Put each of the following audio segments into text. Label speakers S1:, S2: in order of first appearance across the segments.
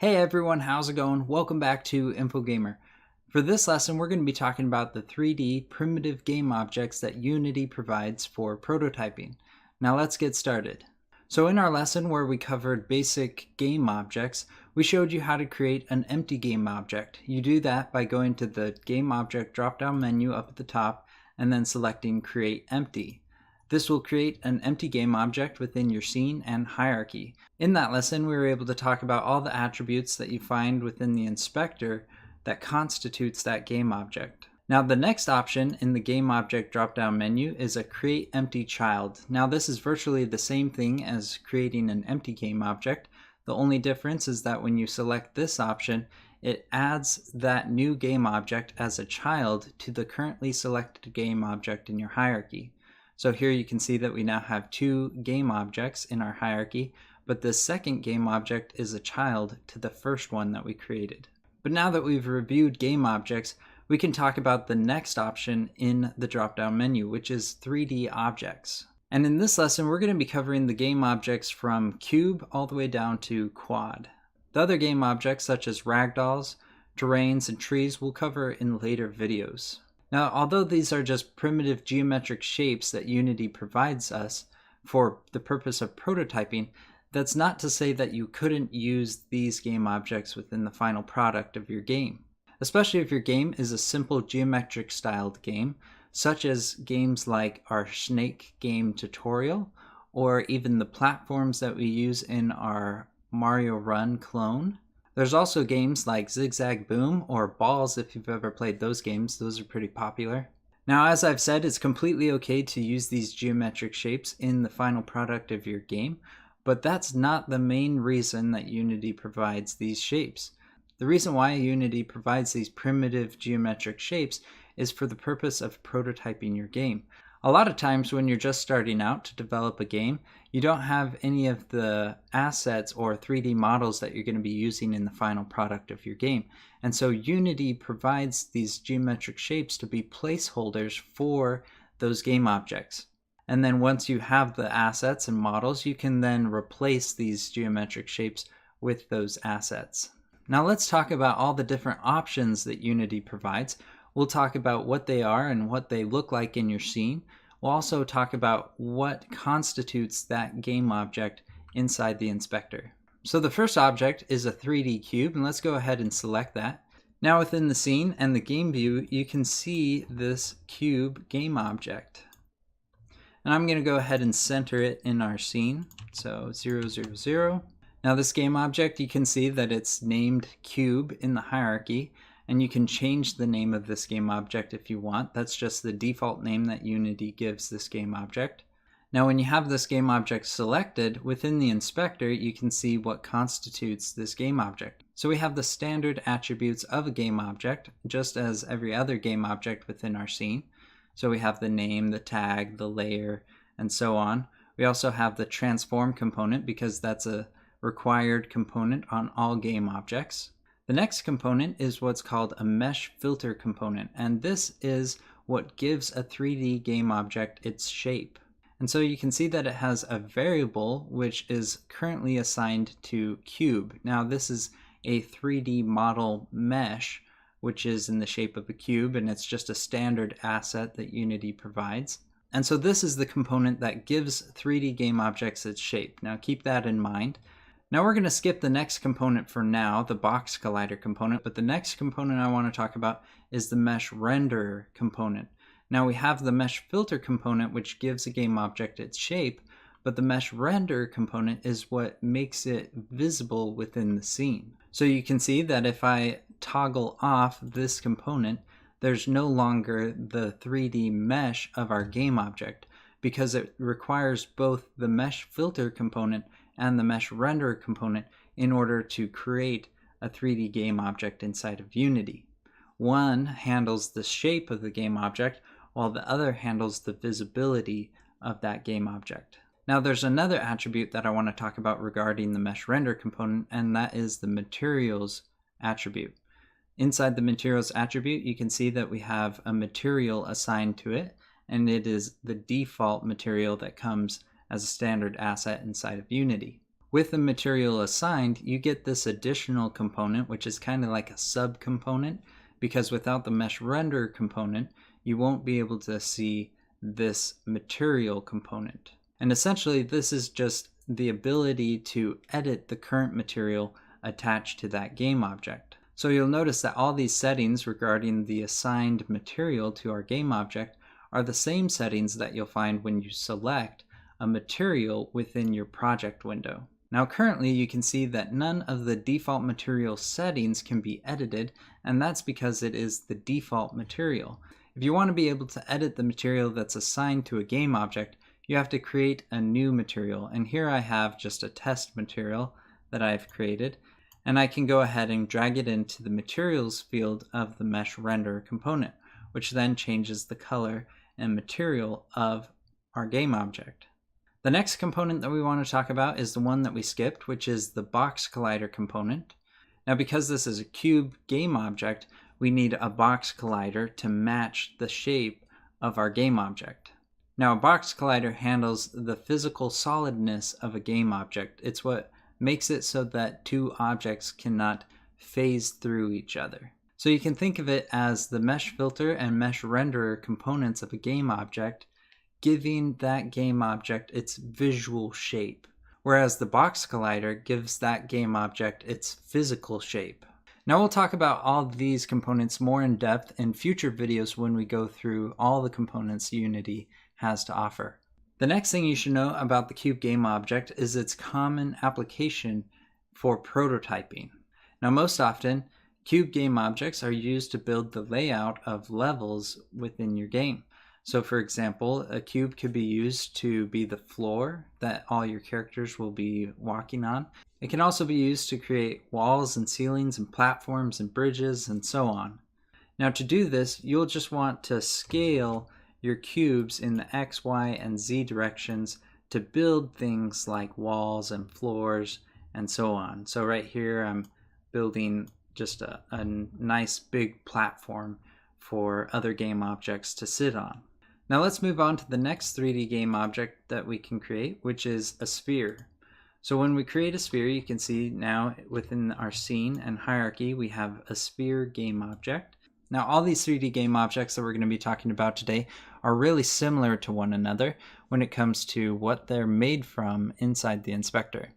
S1: Hey everyone, how's it going? Welcome back to InfoGamer. For this lesson, we're going to be talking about the 3D primitive game objects that Unity provides for prototyping. Now let's get started. So in our lesson where we covered basic game objects, we showed you how to create an empty game object. You do that by going to the Game Object drop-down menu up at the top and then selecting Create Empty. This will create an empty game object within your scene and hierarchy. In that lesson, we were able to talk about all the attributes that you find within the inspector that constitutes that game object. Now the next option in the game object drop-down menu is a create empty child. Now this is virtually the same thing as creating an empty game object. The only difference is that when you select this option, it adds that new game object as a child to the currently selected game object in your hierarchy. So here you can see that we now have two game objects in our hierarchy, but this second game object is a child to the first one that we created. But now that we've reviewed game objects, we can talk about the next option in the drop-down menu, which is 3D objects. And in this lesson, we're going to be covering the game objects from cube all the way down to quad. The other game objects, such as ragdolls, terrains, and trees, we'll cover in later videos. Now, although these are just primitive geometric shapes that Unity provides us for the purpose of prototyping, that's not to say that you couldn't use these game objects within the final product of your game. Especially if your game is a simple geometric styled game, such as games like our Snake game tutorial, or even the platforms that we use in our Mario Run clone. There's also games like Zigzag Boom or Balls if you've ever played those games. Those are pretty popular. Now, as I've said, it's completely okay to use these geometric shapes in the final product of your game, but that's not the main reason that Unity provides these shapes. The reason why Unity provides these primitive geometric shapes is for the purpose of prototyping your game. A lot of times when you're just starting out to develop a game, you don't have any of the assets or 3D models that you're going to be using in the final product of your game. And so Unity provides these geometric shapes to be placeholders for those game objects. And then once you have the assets and models, you can then replace these geometric shapes with those assets. Now let's talk about all the different options that Unity provides. We'll talk about what they are and what they look like in your scene. We'll also talk about what constitutes that game object inside the inspector. So the first object is a 3D cube, and let's go ahead and select that. Now within the scene and the game view, you can see this cube game object. And I'm going to go ahead and center it in our scene. So 0, 0, 0. Now this game object, you can see that it's named cube in the hierarchy. And you can change the name of this game object if you want. That's just the default name that Unity gives this game object. Now when you have this game object selected, within the inspector you can see what constitutes this game object. So we have the standard attributes of a game object, just as every other game object within our scene. So we have the name, the tag, the layer, and so on. We also have the transform component because that's a required component on all game objects. The next component is what's called a mesh filter component, and this is what gives a 3D game object its shape. And so you can see that it has a variable which is currently assigned to cube. Now this is a 3D model mesh which is in the shape of a cube, and it's just a standard asset that Unity provides. And so this is the component that gives 3D game objects its shape. Now keep that in mind. Now we're going to skip the next component for now, the box collider component, but the next component I want to talk about is the mesh renderer component. Now we have the mesh filter component which gives a game object its shape, but the mesh renderer component is what makes it visible within the scene. So you can see that if I toggle off this component, there's no longer the 3D mesh of our game object because it requires both the mesh filter component and the mesh renderer component in order to create a 3D game object inside of Unity. One handles the shape of the game object, while the other handles the visibility of that game object. Now there's another attribute that I want to talk about regarding the mesh render component, and that is the materials attribute. Inside the materials attribute, you can see that we have a material assigned to it, and it is the default material that comes as a standard asset inside of Unity. With the material assigned, you get this additional component, which is kind of like a subcomponent, because without the mesh render component, you won't be able to see this material component. And essentially, this is just the ability to edit the current material attached to that game object. So you'll notice that all these settings regarding the assigned material to our game object are the same settings that you'll find when you select a material within your project window. Now currently you can see that none of the default material settings can be edited, and that's because it is the default material. If you want to be able to edit the material that's assigned to a game object, you have to create a new material, and here I have just a test material that I've created, and I can go ahead and drag it into the materials field of the mesh render component, which then changes the color and material of our game object. The next component that we want to talk about is the one that we skipped, which is the box collider component. Now because this is a cube game object, we need a box collider to match the shape of our game object. Now a box collider handles the physical solidness of a game object. It's what makes it so that two objects cannot phase through each other. So you can think of it as the mesh filter and mesh renderer components of a game object, giving that game object its visual shape, whereas the box collider gives that game object its physical shape. Now we'll talk about all these components more in depth in future videos when we go through all the components Unity has to offer. The next thing you should know about the cube game object is its common application for prototyping. Now most often, cube game objects are used to build the layout of levels within your game. So for example, a cube could be used to be the floor that all your characters will be walking on. It can also be used to create walls and ceilings and platforms and bridges and so on. Now to do this, you'll just want to scale your cubes in the X, Y, and Z directions to build things like walls and floors and so on. So right here I'm building just a nice big platform for other game objects to sit on. Now let's move on to the next 3D game object that we can create, which is a sphere. So when we create a sphere, you can see now within our scene and hierarchy, we have a sphere game object. Now all these 3D game objects that we're going to be talking about today are really similar to one another when it comes to what they're made from inside the inspector.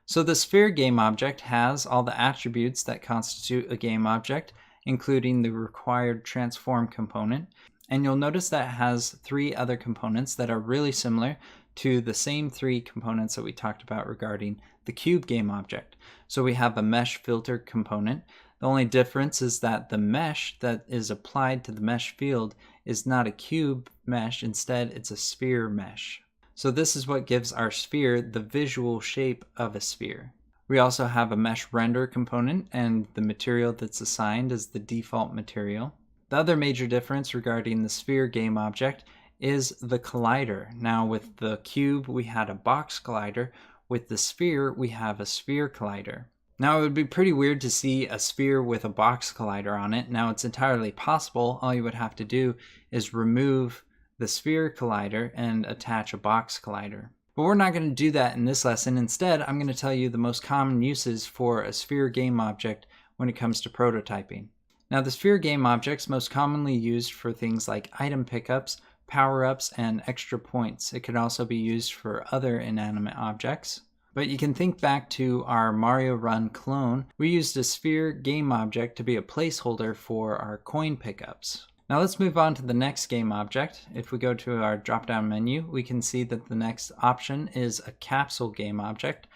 S1: So the sphere game object has all the attributes that constitute a game object, including the required transform component. And you'll notice that it has three other components that are really similar to the same three components that we talked about regarding the cube game object. So we have a mesh filter component. The only difference is that the mesh that is applied to the mesh field is not a cube mesh, instead it's a sphere mesh. So this is what gives our sphere the visual shape of a sphere. We also have a mesh render component, and the material that's assigned is the default material. The other major difference regarding the sphere game object is the collider. Now with the cube we had a box collider, with the sphere we have a sphere collider. Now it would be pretty weird to see a sphere with a box collider on it. Now it's entirely possible. All you would have to do is remove the sphere collider and attach a box collider. But we're not going to do that in this lesson. Instead, I'm going to tell you the most common uses for a sphere game object when it comes to prototyping. Now the sphere game object's most commonly used for things like item pickups, power-ups, and extra points. It can also be used for other inanimate objects. But you can think back to our Mario Run clone. We used a sphere game object to be a placeholder for our coin pickups. Now let's move on to the next game object. If we go to our drop-down menu, we can see that the next option is a capsule game object.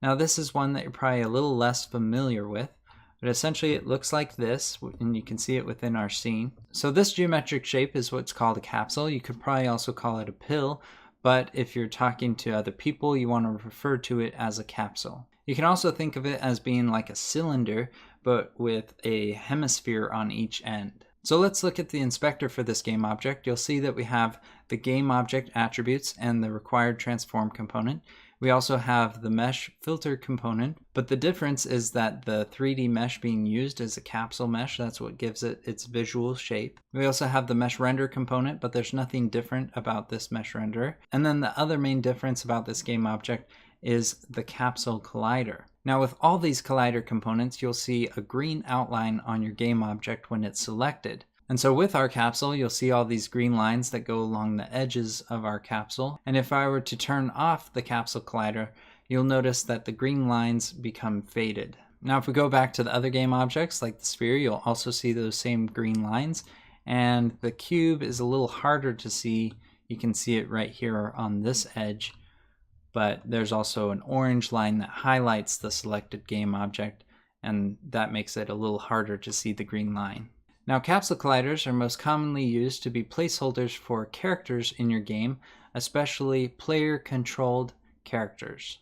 S1: Now this is one that you're probably a little less familiar with. But essentially it looks like this, and you can see it within our scene. So this geometric shape is what's called a capsule. You could probably also call it a pill, but if you're talking to other people, you want to refer to it as a capsule. You can also think of it as being like a cylinder, but with a hemisphere on each end. So let's look at the inspector for this game object. You'll see that we have the game object attributes and the required transform component. We also have the mesh filter component, but the difference is that the 3D mesh being used is a capsule mesh. That's what gives it its visual shape. We also have the mesh render component, but there's nothing different about this mesh renderer. And then the other main difference about this game object is the Capsule Collider. Now with all these collider components, you'll see a green outline on your game object when it's selected. And so with our capsule, you'll see all these green lines that go along the edges of our capsule. And if I were to turn off the Capsule Collider, you'll notice that the green lines become faded. Now if we go back to the other game objects like the sphere, you'll also see those same green lines. And the cube is a little harder to see. You can see it right here on this edge. But there's also an orange line that highlights the selected game object, and that makes it a little harder to see the green line. Now, capsule colliders are most commonly used to be placeholders for characters in your game, especially player-controlled characters.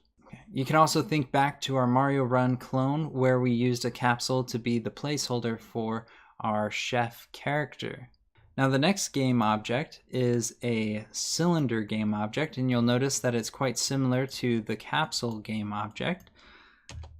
S1: You can also think back to our Mario Run clone, where we used a capsule to be the placeholder for our chef character. Now the next game object is a cylinder game object, and you'll notice that it's quite similar to the capsule game object.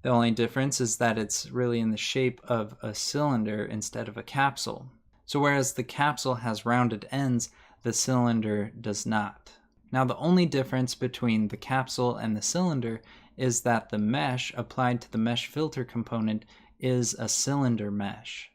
S1: The only difference is that it's really in the shape of a cylinder instead of a capsule. So whereas the capsule has rounded ends, the cylinder does not. Now the only difference between the capsule and the cylinder is that the mesh applied to the mesh filter component is a cylinder mesh.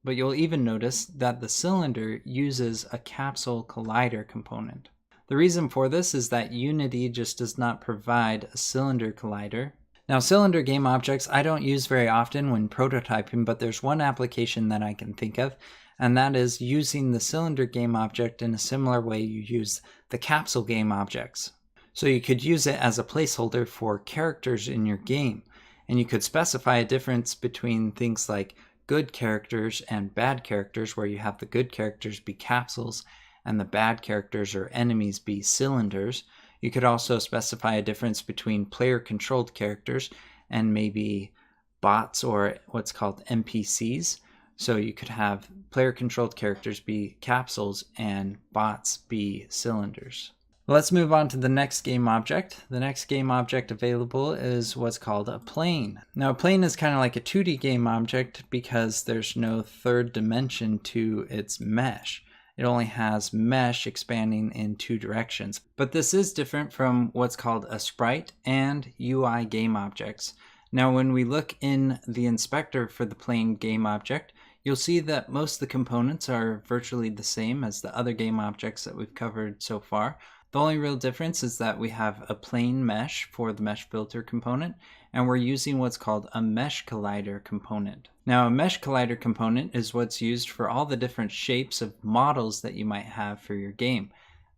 S1: But you'll even notice that the cylinder uses a Capsule Collider component. The reason for this is that Unity just does not provide a cylinder collider. Now cylinder game objects I don't use very often when prototyping, but there's one application that I can think of, and that is using the cylinder game object in a similar way you use the capsule game objects. So you could use it as a placeholder for characters in your game, and you could specify a difference between things like good characters and bad characters, where you have the good characters be capsules and the bad characters or enemies be cylinders. You could also specify a difference between player-controlled characters and maybe bots or what's called NPCs. So you could have player-controlled characters be capsules and bots be cylinders. Let's move on to the next game object. The next game object available is what's called a plane. Now a plane is kind of like a 2D game object because there's no third dimension to its mesh. It only has mesh expanding in two directions. But this is different from what's called a sprite and UI game objects. Now when we look in the inspector for the plane game object, you'll see that most of the components are virtually the same as the other game objects that we've covered so far. The only real difference is that we have a plane mesh for the mesh filter component, and we're using what's called a mesh collider component. Now a mesh collider component is what's used for all the different shapes of models that you might have for your game.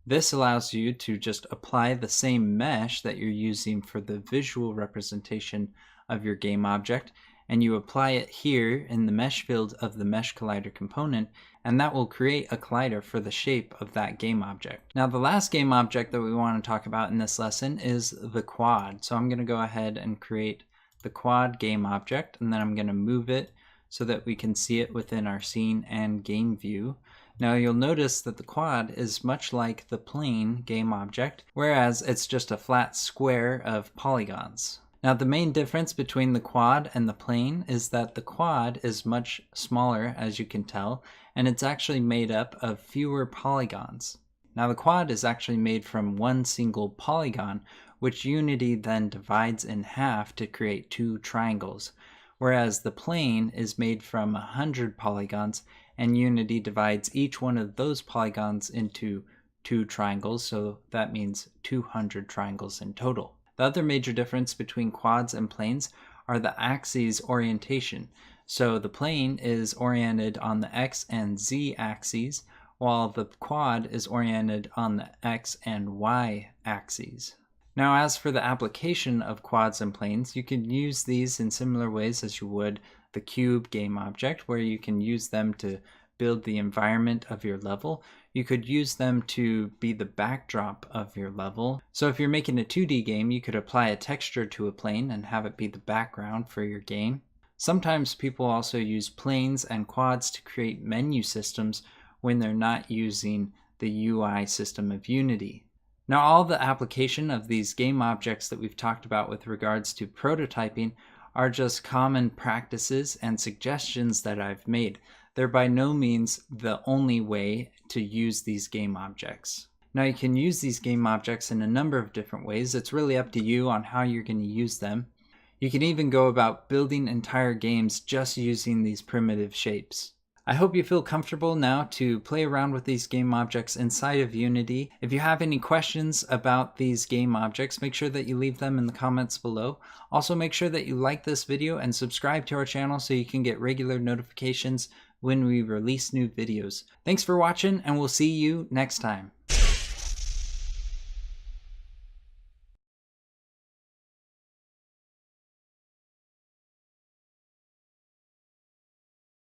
S1: This allows you to just apply the same mesh that you're using for the visual representation of your game object, and you apply it here in the mesh field of the mesh collider component, and that will create a collider for the shape of that game object. Now the last game object that we want to talk about in this lesson is the quad. So I'm going to go ahead and create the quad game object, and then I'm going to move it so that we can see it within our scene and game view. Now you'll notice that the quad is much like the plane game object, whereas it's just a flat square of polygons. Now the main difference between the quad and the plane is that the quad is much smaller, as you can tell, and it's actually made up of fewer polygons. Now the quad is actually made from one single polygon, which Unity then divides in half to create two triangles, whereas the plane is made from 100 polygons, and Unity divides each one of those polygons into two triangles, so that means 200 triangles in total. The other major difference between quads and planes are the axes orientation. So the plane is oriented on the X and Z axes, while the quad is oriented on the X and Y axes. Now as for the application of quads and planes, you can use these in similar ways as you would the cube game object, where you can use them to build the environment of your level. You could use them to be the backdrop of your level. So if you're making a 2D game, you could apply a texture to a plane and have it be the background for your game. Sometimes people also use planes and quads to create menu systems when they're not using the UI system of Unity. Now all the application of these game objects that we've talked about with regards to prototyping are just common practices and suggestions that I've made. They're by no means the only way to use these game objects. Now you can use these game objects in a number of different ways. It's really up to you on how you're going to use them. You can even go about building entire games just using these primitive shapes. I hope you feel comfortable now to play around with these game objects inside of Unity. If you have any questions about these game objects, make sure that you leave them in the comments below. Also, make sure that you like this video and subscribe to our channel so you can get regular notifications when we release new videos. Thanks for watching, and we'll see you next time.